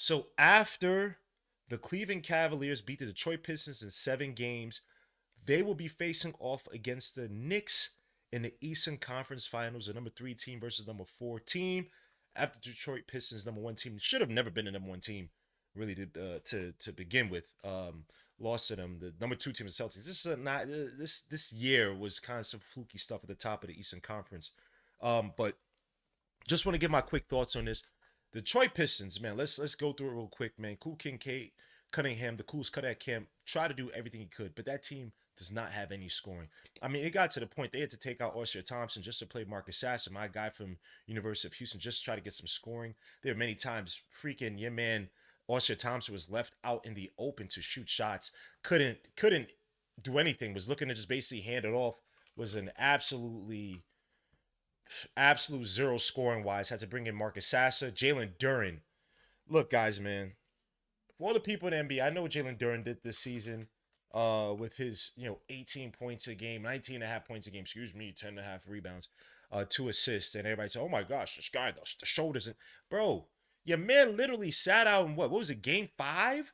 So after the Cleveland Cavaliers beat the Detroit Pistons in 7 games, they will be facing off against the Knicks in the Eastern Conference Finals, the number 3 team versus number 4 team. After Detroit Pistons number 1 team should have never been the number 1 team, really to begin with. Lost to them. The number 2 team is Celtics. This year was kind of some fluky stuff at the top of the Eastern Conference. But just want to give my quick thoughts on this. The Detroit Pistons, man. Let's go through it real quick, man. Cool Kincaid, Cunningham, the coolest cut at camp, try to do everything he could, but that team does not have any scoring. I mean, it got to the point they had to take out Oscar Thompson just to play Marcus Sasser, my guy from University of Houston, just to try to get some scoring. There are many times freaking your man Oscar Thompson was left out in the open to shoot shots, couldn't do anything, was looking to just basically hand it off. Was an absolute zero scoring wise. Had to bring in Marcus Sasser, Jalen Duren. Look, guys, man, for all the people in the NBA, I know what Jalen Duren did this season with his, 18 points a game, 19 and a half points a game, excuse me, 10 and a half rebounds, 2 assists. And everybody said, oh my gosh, this guy, the shoulders. Bro, your man literally sat out in what was it, game 5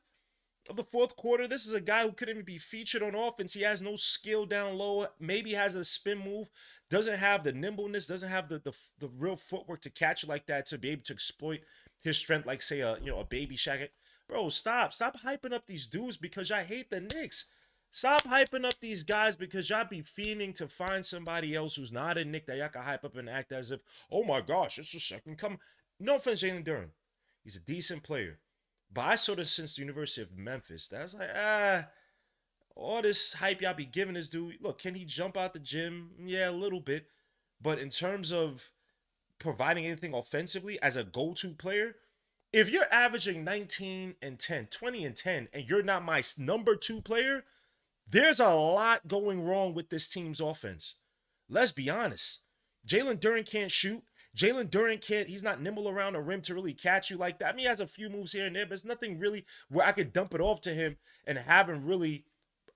of the fourth quarter? This is a guy who couldn't even be featured on offense. He has no skill down low, maybe has a spin move, doesn't have the nimbleness, doesn't have the real footwork to catch it like that to be able to exploit his strength, like say a baby Shaq. Bro, stop hyping up these dudes because y'all hate the Knicks. Stop hyping up these guys because y'all be fiending to find somebody else who's not a Knick that y'all can hype up and act as if, oh my gosh, it's a second come. No offense, Jalen Duren. He's a decent player. But I saw this since the University of Memphis. That's like, all this hype y'all be giving this dude. Look, can he jump out the gym? Yeah, a little bit. But in terms of providing anything offensively as a go-to player, if you're averaging 19 and 10, 20 and 10, and you're not my number 2 player, there's a lot going wrong with this team's offense. Let's be honest. Jalen Duren can't shoot. Jalen Duren can't, he's not nimble around the rim to really catch you like that. I mean, he has a few moves here and there, but it's nothing really where I could dump it off to him and have him really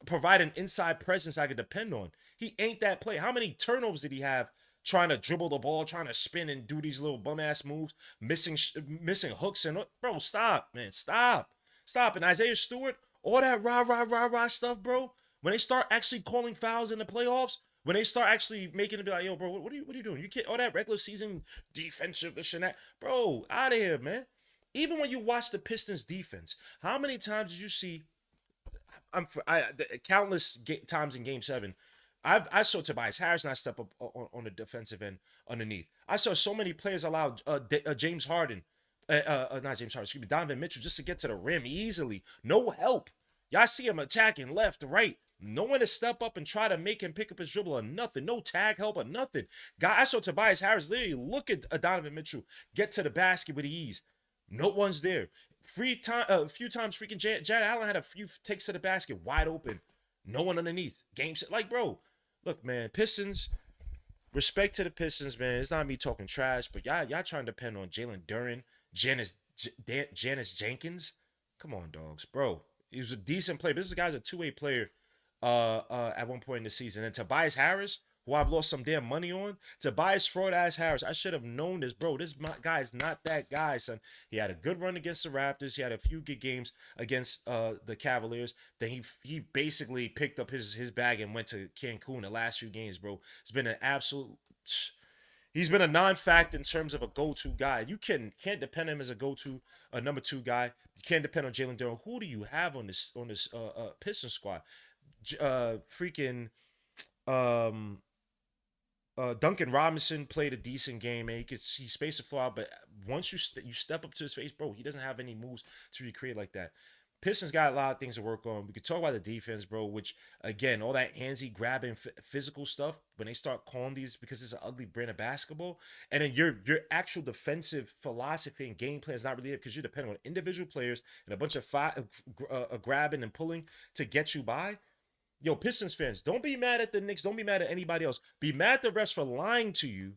provide an inside presence I could depend on. He ain't that player. How many turnovers did he have trying to dribble the ball, trying to spin and do these little bum ass moves, missing hooks and bro, stop, man, stop. And Isaiah Stewart, all that rah stuff, bro. When they start actually calling fouls in the playoffs, when they start actually making it be like, yo, bro, what are you doing? You can't all that regular season defensive this and that, bro, out of here, man. Even when you watch the Pistons defense, how many times did you see countless times in Game 7. I saw Tobias Harris not step up on the defensive end underneath. I saw so many players allow James Harden, not James Harden, excuse me, Donovan Mitchell just to get to the rim easily. No help. Y'all see him attacking left, right. No one to step up and try to make him pick up his dribble or nothing. No tag help or nothing. Guy, I saw Tobias Harris literally look at Donovan Mitchell get to the basket with ease. No one's there. A few times, freaking Jared Allen had a few takes to the basket wide open. No one underneath. Game set. Like, bro, look, man, Pistons. Respect to the Pistons, man. It's not me talking trash, but y'all trying to depend on Jalen Duren, Janice Jenkins. Come on, dogs, bro. He was a decent player. This guy's a 2-way player. At one point in the season, and Tobias Harris, who I've lost some damn money on. Tobias fraud ass Harris. I should have known this, bro. This guy is not that guy, son. He had a good run against the Raptors. He had a few good games against the Cavaliers. Then he basically picked up his bag and went to Cancun the last few games, bro. It's been an absolute. He's been a non-fact in terms of a go-to guy. You can't depend on him as a go-to, a number 2 guy. You can't depend on Jalen Duren. Who do you have on this Pistons squad? Freaking um Duncan Robinson played a decent game, and he spaced the floor out. But once you step up to his face, bro, he doesn't have any moves to recreate like that. Pistons got a lot of things to work on. We could talk about the defense, bro, which again, all that handsy grabbing physical stuff when they start calling these because it's an ugly brand of basketball, and then your actual defensive philosophy and game plan is not really it because you're depending on individual players and a bunch of grabbing and pulling to get you by. Yo, Pistons fans, don't be mad at the Knicks. Don't be mad at anybody else. Be mad at the refs for lying to you,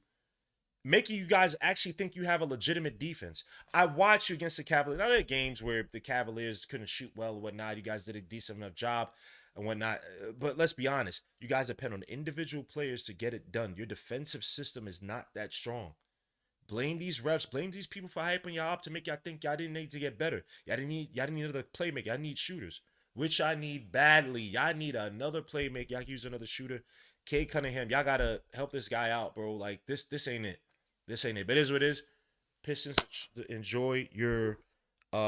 making you guys actually think you have a legitimate defense. I watched you against the Cavaliers. Now there are games where the Cavaliers couldn't shoot well or whatnot. You guys did a decent enough job and whatnot. But let's be honest. You guys depend on individual players to get it done. Your defensive system is not that strong. Blame these refs, blame these people for hyping y'all up to make y'all think y'all didn't need to get better. Y'all didn't need another playmaker. Y'all need shooters, which I need badly. Y'all need another playmaker. Y'all can use another shooter. Kate Cunningham, y'all gotta help this guy out, bro. Like this ain't it. This ain't it. But it is what it is. Pistons, enjoy your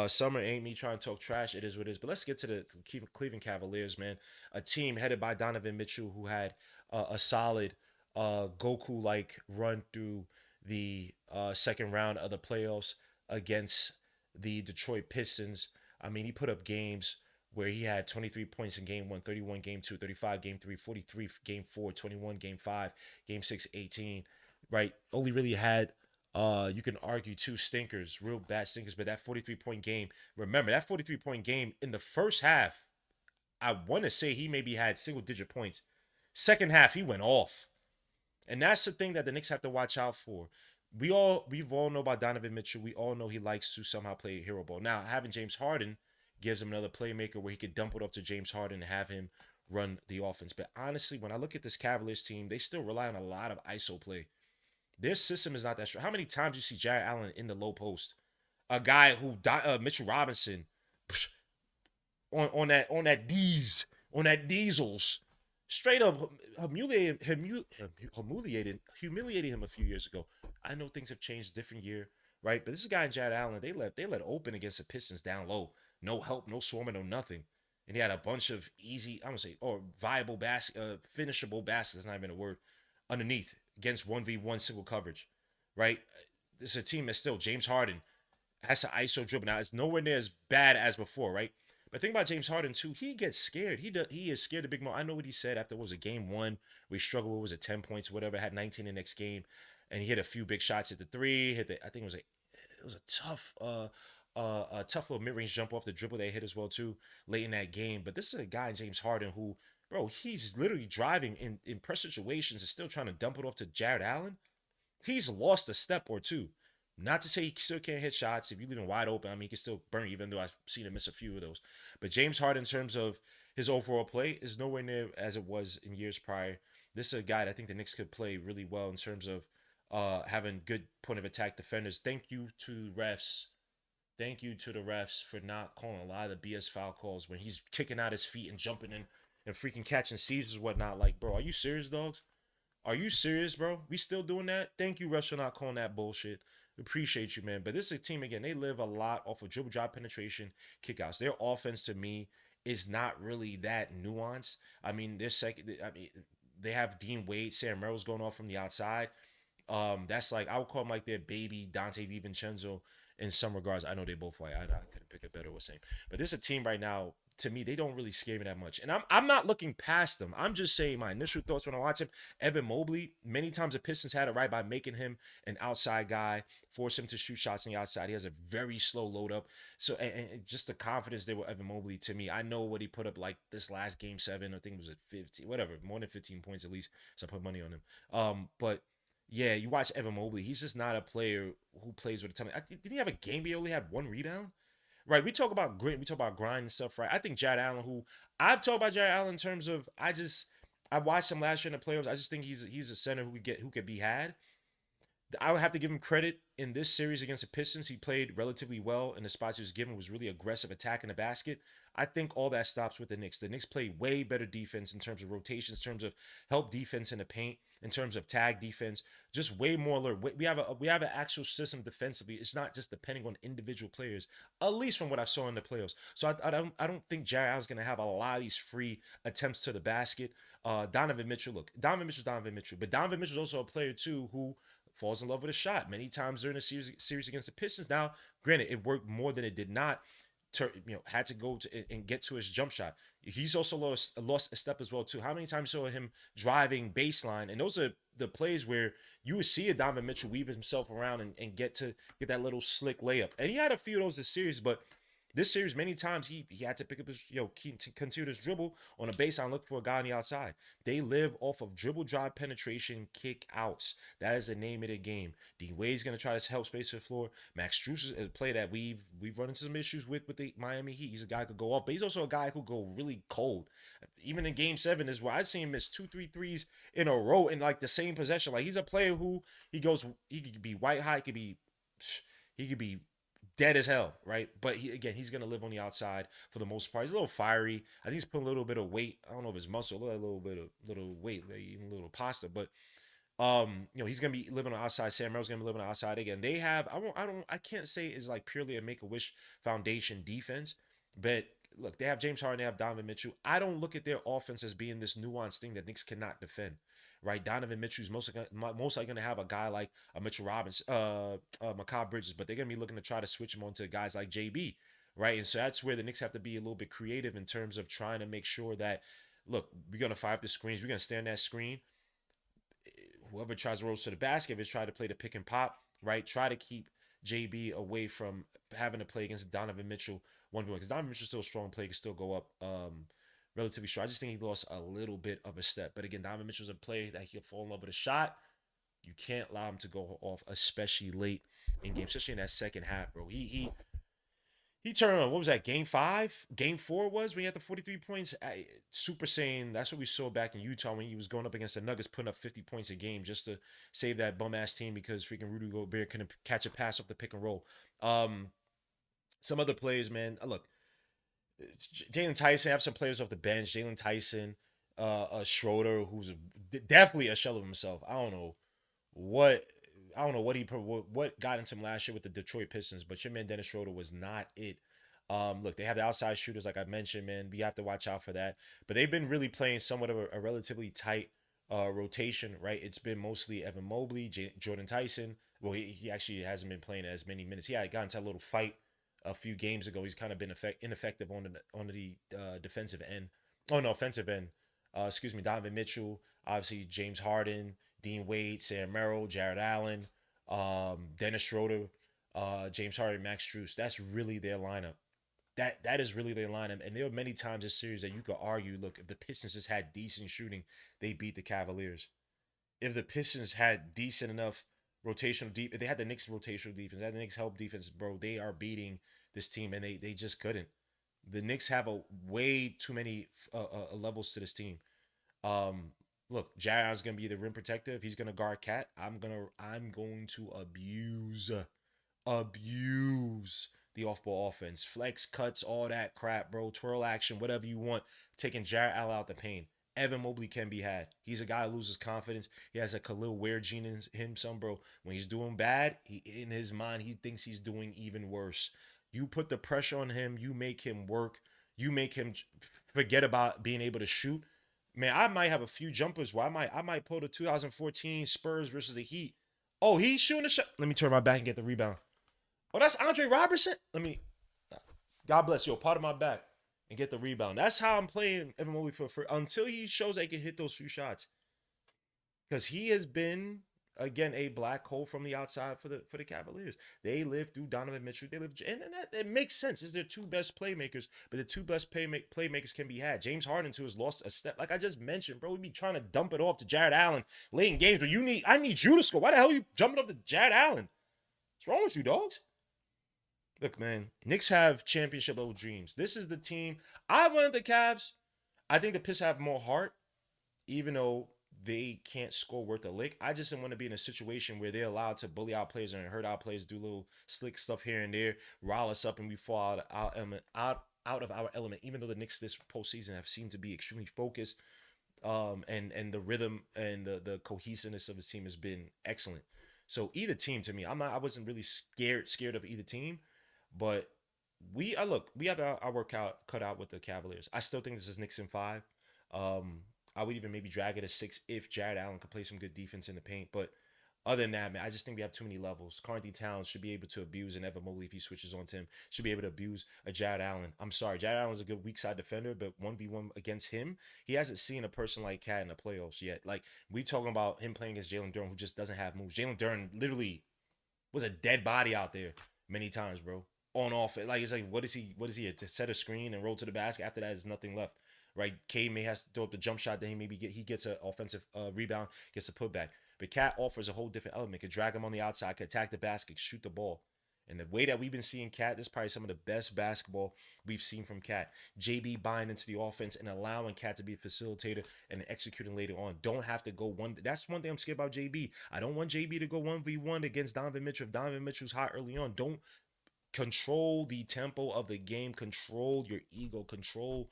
summer. Ain't me trying to talk trash. It is what it is. But let's get to the Cleveland Cavaliers, man. A team headed by Donovan Mitchell who had a solid Goku like run through the second round of the playoffs against the Detroit Pistons. I mean, he put up games where he had 23 points in game one, 31 game two, 35 game three, 43 game four, 21 game five, game six, 18. Right? Only really had you can argue two stinkers, real bad stinkers, but that 43-point game, remember that 43-point game in the first half, I want to say he maybe had single digit points. Second half, he went off. And that's the thing that the Knicks have to watch out for. We've all know about Donovan Mitchell. We all know he likes to somehow play hero ball. Now, having James Harden gives him another playmaker where he could dump it up to James Harden and have him run the offense. But honestly, when I look at this Cavaliers team, they still rely on a lot of ISO play. Their system is not that strong. How many times you see Jared Allen in the low post? A guy who Mitchell Robinson on that diesels straight up humiliated him a few years ago. I know things have changed, different year, right? But this is a guy in Jared Allen. They let open against the Pistons down low, no help, no swarming, no nothing, and he had a bunch of easy, I'm gonna say, or viable finishable baskets. That's not even a word. Underneath against 1v1 single coverage, right? This is a team that's still James Harden has to ISO dribble. Now it's nowhere near as bad as before, right? But think about James Harden too. He gets scared. He is scared of big mo. I know what he said after what was it, game one. We struggled. What was it, 10 points, whatever. Had 19 the next game, and he hit a few big shots at the three. I think it was a tough little mid range jump off the dribble they hit as well too late in that game. But this is a guy James Harden who, bro, he's literally driving in press situations and still trying to dump it off to Jared Allen. He's lost a step or two. Not to say he still can't hit shots. If you leave him wide open, I mean, he can still burn, even though I've seen him miss a few of those. But James Harden, in terms of his overall play, is nowhere near as it was in years prior. This is a guy that I think the Knicks could play really well in terms of having good point of attack defenders. Thank you to refs. Thank you to the refs for not calling a lot of the BS foul calls when he's kicking out his feet and jumping in and freaking catching seizures and whatnot. Like, bro, are you serious, dogs? Are you serious, bro? We still doing that? Thank you, refs, for not calling that bullshit. Appreciate you, man. But this is a team, again, they live a lot off of dribble drive penetration, kickouts. Their offense, to me, is not really that nuanced. I mean, they have Dean Wade, Sam Merrill's going off from the outside. That's like, I would call him like their baby Dante DiVincenzo in some regards. I know they both white. I couldn't pick a better was saying. But this is a team right now, to me, they don't really scare me that much. And I'm not looking past them. I'm just saying my initial thoughts when I watch him. Evan Mobley, many times the Pistons had it right by making him an outside guy, force him to shoot shots on the outside. He has a very slow load up. So, and just the confidence there with Evan Mobley, to me, I know what he put up like this last game 7, I think it was at 15, whatever, more than 15 points at least. So I put money on him. But yeah, you watch Evan Mobley. He's just not a player who plays with a ton. Didn't he have a game where he only had 1 rebound? Right, we talk about grit, we talk about grind and stuff, right? I think Jared Allen, who I've talked about Jared Allen in terms of, I watched him last year in the playoffs. I just think he's a center who could be had. I would have to give him credit in this series against the Pistons. He played relatively well in the spots he was given, was really aggressive attacking the basket. I think all that stops with the Knicks. The Knicks play way better defense in terms of rotations, in terms of help defense in the paint, in terms of tag defense, just way more alert. We have an actual system defensively. It's not just depending on individual players, at least from what I saw in the playoffs. So I don't think Jared Allen's gonna have a lot of these free attempts to the basket. Donovan Mitchell, look, Donovan Mitchell, but Donovan Mitchell's also a player too who falls in love with a shot many times during the series against the Pistons. Now, granted, it worked more than it did not. Had to go to and get to his jump shot. He's also lost a step as well too. How many times saw him driving baseline? And those are the plays where you would see a Donovan Mitchell weave himself around and get that little slick layup. And he had a few of those this series, but This series, many times he had to pick up his continue this dribble on a baseline, look for a guy on the outside. They live off of dribble drive penetration kick outs. That is the name of the game. D Wade's gonna try to help space the floor. Max Strus is a play that we've run into some issues with the Miami Heat. He's a guy who could go off, but he's also a guy who go really cold. Even in Game 7 is where I seen him miss two, three threes in a row in like the same possession. Like he's a player who he could be white hot, he could be dead as hell, right? But he's gonna live on the outside for the most part. He's a little fiery. I think he's putting a little bit of weight. I don't know if his muscle, a little bit of little weight, like eating a little pasta. But he's gonna be living on the outside. Sam Merrill's gonna be living on the outside again. They have I can't say it's like purely a Make a Wish Foundation defense, but look, they have James Harden, they have Donovan Mitchell. I don't look at their offense as being this nuanced thing that Knicks cannot defend. Right, Donovan Mitchell's most likely going to have a guy like a Mitchell Robbins, Mikal Bridges, but they're going to be looking to try to switch him onto guys like JB, right? And so that's where the Knicks have to be a little bit creative in terms of trying to make sure that, look, we're going to fire up the screens, we're going to stay on that screen. Whoever tries to roll to the basket is try to play the pick and pop, right? Try to keep JB away from having to play against Donovan Mitchell 1v1 because Donovan Mitchell's still a strong player, can still go up. Relatively strong. I just think he lost a little bit of a step. But again, Donovan Mitchell's a play that he'll fall in love with a shot. You can't allow him to go off, especially late in games, especially in that second half, bro. He turned on. What was that? Game 5, Game 4 was when he had the 43 points. Super Saiyan. That's what we saw back in Utah when he was going up against the Nuggets, putting up 50 points a game just to save that bum ass team because freaking Rudy Gobert couldn't catch a pass off the pick and roll. Some other players, man. Look, Jalen Tyson. Have some players off the bench. Jalen Tyson, Schroeder, who's definitely a shell of himself. What I don't know what got into him last year with the Detroit Pistons, but your man Dennis Schroeder was not it. Look, they have the outside shooters, like I mentioned, man. We have to watch out for that. But they've been really playing somewhat of a relatively tight rotation, right? It's been mostly Evan Mobley, Jordan Tyson. Well, he actually hasn't been playing as many minutes. He had gotten into a little fight a few games ago. He's kind of been ineffective on the defensive end. Oh no, offensive end. Excuse me, Donovan Mitchell, obviously James Harden, Dean Wade, Sam Merrill, Jared Allen, Dennis Schroeder, James Harden, Max Strus. That's really their lineup. That is really their lineup. And there were many times this series that you could argue, look, if the Pistons just had decent shooting, they beat the Cavaliers. If the Pistons had decent enough rotational deep, if they had the Knicks rotational defense, they had the Knicks help defense, bro, they are beating this team, and they just couldn't. The Knicks have a way too many levels to this team. Um, Look, Jared Allen's gonna be the rim protector. If he's gonna guard Cat, I'm going to abuse the off ball offense, flex cuts, all that crap, bro. Twirl action, whatever you want. Taking Jared Allen out the paint. Evan Mobley can be had. He's a guy who loses confidence. He has a Khalil Ware gene in him, some bro. When he's doing bad, in his mind he thinks he's doing even worse. You put the pressure on him. You make him work. You make him forget about being able to shoot. Man, I might have a few jumpers where I might pull the 2014 Spurs versus the Heat. Oh, he's shooting a shot. Let me turn my back and get the rebound. Oh, that's Andre Robertson. Let me. God bless you. Part of my back and get the rebound. That's how I'm playing Evan Mobley for until he shows I can hit those few shots. Because he has been again a black hole from the outside for the Cavaliers. They live through Donovan Mitchell. They live and that it makes sense. It's their two best playmakers, but the two best playmakers can be had. James Harden too has lost a step, like I just mentioned, bro. We be trying to dump it off to Jared Allen late in games, but I need you to score. Why the hell are you jumping up to Jared Allen? What's wrong with you, dogs? Look, man, Knicks have championship level dreams. This is the team. I wanted the Cavs. I think the Pistons have more heart, even though they can't score worth a lick. I just didn't want to be in a situation where they're allowed to bully our players and hurt our players, do little slick stuff here and there, rile us up, and we fall out of our element. Even though the Knicks this postseason have seemed to be extremely focused, and the rhythm and the cohesiveness of his team has been excellent. So either team to me, I wasn't really scared of either team, but we have our work cut out with the Cavaliers. I still think this is Knicks in 5. I would even maybe drag it to 6 if Jared Allen could play some good defense in the paint. But other than that, man, I just think we have too many levels. Carnty Towns should be able to abuse an Evan Mobley if he switches on to him. Should be able to abuse a Jared Allen. I'm sorry, Jared Allen's a good weak side defender, but 1v1 against him, he hasn't seen a person like Cat in the playoffs yet. Like, we talking about him playing against Jalen Durham, who just doesn't have moves. Jalen Durham literally was a dead body out there many times, bro. on off. Like it's like what is he? What is he to set a screen and roll to the basket? After that, there's nothing left. Right? K may has to throw up the jump shot. Then he gets an offensive rebound, gets a putback. But Cat offers a whole different element. Could drag him on the outside, could attack the basket, shoot the ball. And the way that we've been seeing Cat, this is probably some of the best basketball we've seen from Cat. JB buying into the offense and allowing Cat to be a facilitator and executing later on. Don't have to go one. That's one thing I'm scared about JB. I don't want JB to go 1v1 against Donovan Mitchell. If Donovan Mitchell's hot early on, don't control the tempo of the game. Control your ego. Control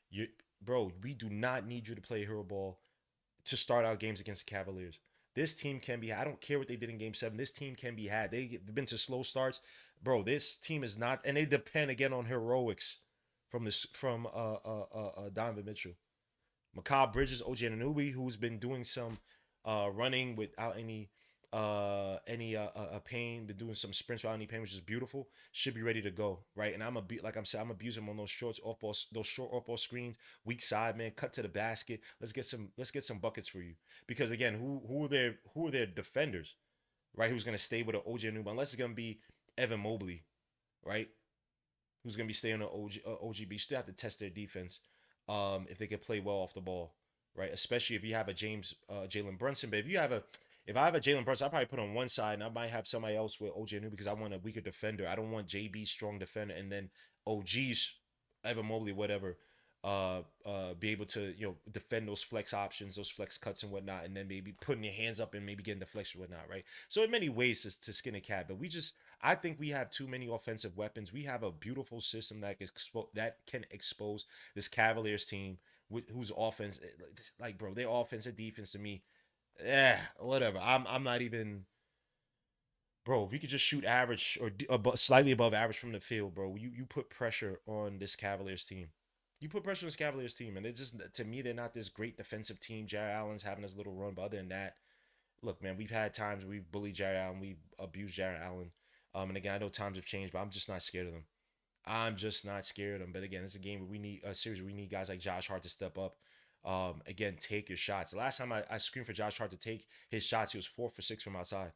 your. Bro, we do not need you to play hero ball to start out games against the Cavaliers. This team can be. I don't care what they did in Game 7. This team can be had. They've been to slow starts, bro. This team is not, and they depend again on heroics from Donovan Mitchell, Macabre Bridges, OG Anunoby, who's been doing some running without any pain, been doing some sprints without any pain, which is beautiful. Should be ready to go, right? And I'm a be like I'm saying, I'm abusing him on those shorts off ball, those short off ball screens, weak side man, cut to the basket. Let's get some buckets for you. Because again, who are their defenders, right? Who's gonna stay with an OG Anunoby unless it's gonna be Evan Mobley, right? Who's gonna be staying on OGB? You still have to test their defense, if they can play well off the ball, right? Especially if you have a Jalen Brunson. But if I have a Jalen Brunson, I'll probably put on one side, and I might have somebody else with OJ New because I want a weaker defender. I don't want JB strong defender, and then OG's Evan Mobley, whatever, be able to defend those flex options, those flex cuts and whatnot, and then maybe putting your hands up and maybe getting the flex or whatnot, right? So in many ways to skin a cat, but I think we have too many offensive weapons. We have a beautiful system that can expose this Cavaliers team whose offense, like bro, their offense and defense to me, whatever. I'm not even, bro. If you could just shoot average or slightly above average from the field, bro, you put pressure on this Cavaliers team. You put pressure on this Cavaliers team, and they're just, to me, they're not this great defensive team. Jared Allen's having his little run, but other than that, look, man, we've had times where we've bullied Jared Allen, we've abused Jared Allen. And again, I know times have changed, but I'm just not scared of them. I'm just not scared of them. But again, it's a game where we need a series where we need guys like Josh Hart to step up. Again, take your shots. The last time I screamed for Josh Hart to take his shots, he was 4 for 6 from outside.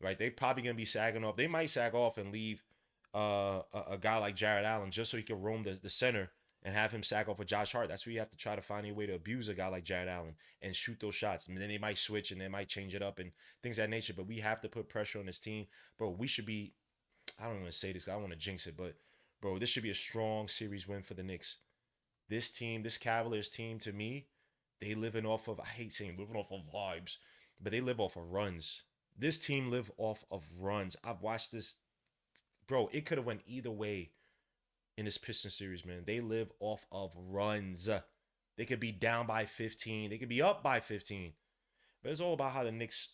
Right? They probably gonna be sagging off. They might sag off and leave a guy like Jared Allen just so he can roam the center and have him sag off with Josh Hart. That's where you have to try to find a way to abuse a guy like Jared Allen and shoot those shots. And then they might switch and they might change it up and things of that nature. But we have to put pressure on this team, bro. We should be. I don't want to say this. I don't want to jinx it, but bro, this should be a strong series win for the Knicks. This team, this Cavaliers team, to me, they living off of, I hate saying living off of vibes, but they live off of runs. This team live off of runs. I've watched this, bro. It could have went either way in this Pistons series, man. They live off of runs. They could be down by 15. They could be up by 15. But it's all about how the Knicks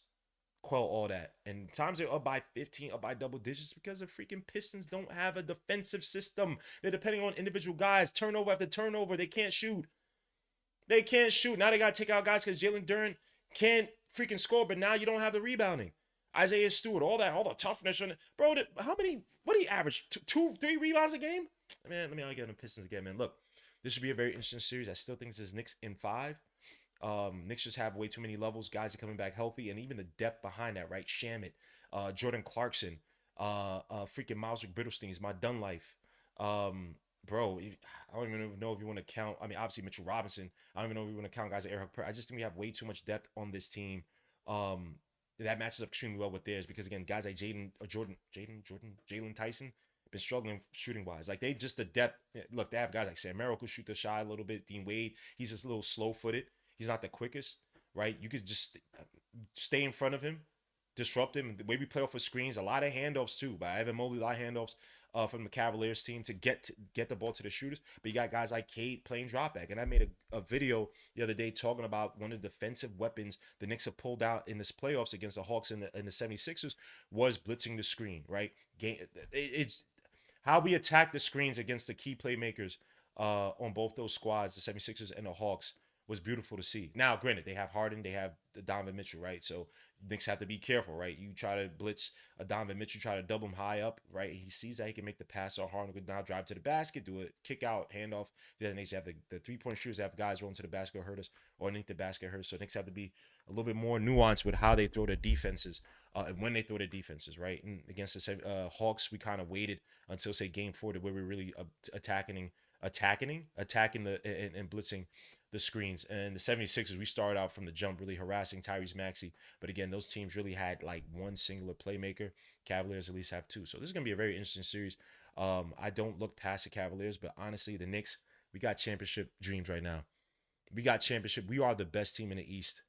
quell all that. And times they're up by 15, up by double digits because the freaking Pistons don't have a defensive system. They're depending on individual guys, turnover after turnover. They can't shoot. They can't shoot. Now they got to take out guys because Jalen Duren can't freaking score, but now you don't have the rebounding. Isaiah Stewart, all the toughness. Bro, what do you average? Two, three rebounds a game? Man, let me get on the Pistons again, man. Look, this should be a very interesting series. I still think this is Knicks in 5. Knicks just have way too many levels. Guys are coming back healthy, and even the depth behind that, right? Shamit, Jordan Clarkson, freaking Miles McBrittlestein's my done life. Bro, I don't even know if you want to count. I mean, obviously Mitchell Robinson. I don't even know if you want to count guys like Eric. I just think we have way too much depth on this team. That matches up extremely well with theirs because again, guys like Jalen Tyson been struggling shooting wise. Like they just the depth. Look, they have guys like Sam Merrill who shoot the shot a little bit. Dean Wade, he's just a little slow footed. He's not the quickest, right? You could just stay in front of him, disrupt him. The way we play off of screens, a lot of handoffs too. By Evan Mobley, a lot of handoffs from the Cavaliers team to get the ball to the shooters. But you got guys like Cade playing drop back. And I made a video the other day talking about one of the defensive weapons the Knicks have pulled out in this playoffs against the Hawks and the 76ers was blitzing the screen, right? It's how we attack the screens against the key playmakers on both those squads, the 76ers and the Hawks, was beautiful to see. Now, granted, they have Harden, they have the Donovan Mitchell, right? So Knicks have to be careful, right? You try to blitz a Donovan Mitchell, try to double him high up, right? He sees that he can make the pass, or Harden could now drive to the basket, do it, kick out, handoff. Then Knicks have the 3 point shooters, have guys rolling to the basket, hurt us, or underneath the basket, hurt us. So Knicks have to be a little bit more nuanced with how they throw their defenses, and when they throw their defenses, right? And against the Hawks, we kind of waited until say game 4 to where we're really attacking and blitzing the screens. And the 76ers, we started out from the jump really harassing Tyrese Maxey. But again, those teams really had like one singular playmaker. Cavaliers at least have two. So this is going to be a very interesting series. I don't look past the Cavaliers, but honestly, the Knicks, we got championship dreams right now. We got championship. We are the best team in the East.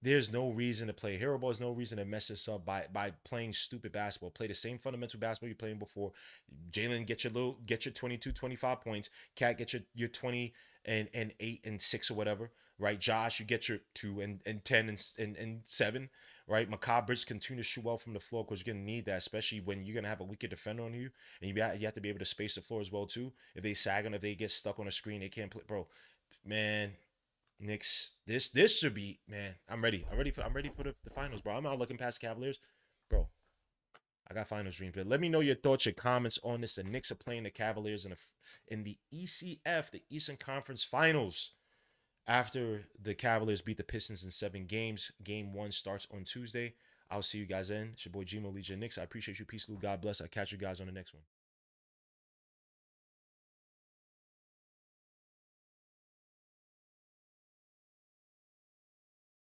There's no reason to play hero ball. There's no reason to mess this up by playing stupid basketball. Play the same fundamental basketball you're playing before. Jalen, get your 22, 25 points. Cat, get your 20 and 8 and 6 or whatever. Right, Josh, you get your 2 and 10 and 7. Right, Macabre continue to shoot well from the floor because you're gonna need that, especially when you're gonna have a weaker defender on you, and you have to be able to space the floor as well too. If they sag on, if they get stuck on a screen, they can't play, bro. Man, Knicks. This should be, man. I'm ready for the finals, bro. I'm not looking past the Cavaliers, bro. I got finals dreams. But let me know your thoughts, your comments on this. The Knicks are playing the Cavaliers in the ECF, the Eastern Conference Finals. After the Cavaliers beat the Pistons in 7 games, Game 1 starts on Tuesday. I'll see you guys then. It's your boy Gmo Legion Knicks. I appreciate you. Peace, Lou. God bless. I'll catch you guys on the next one.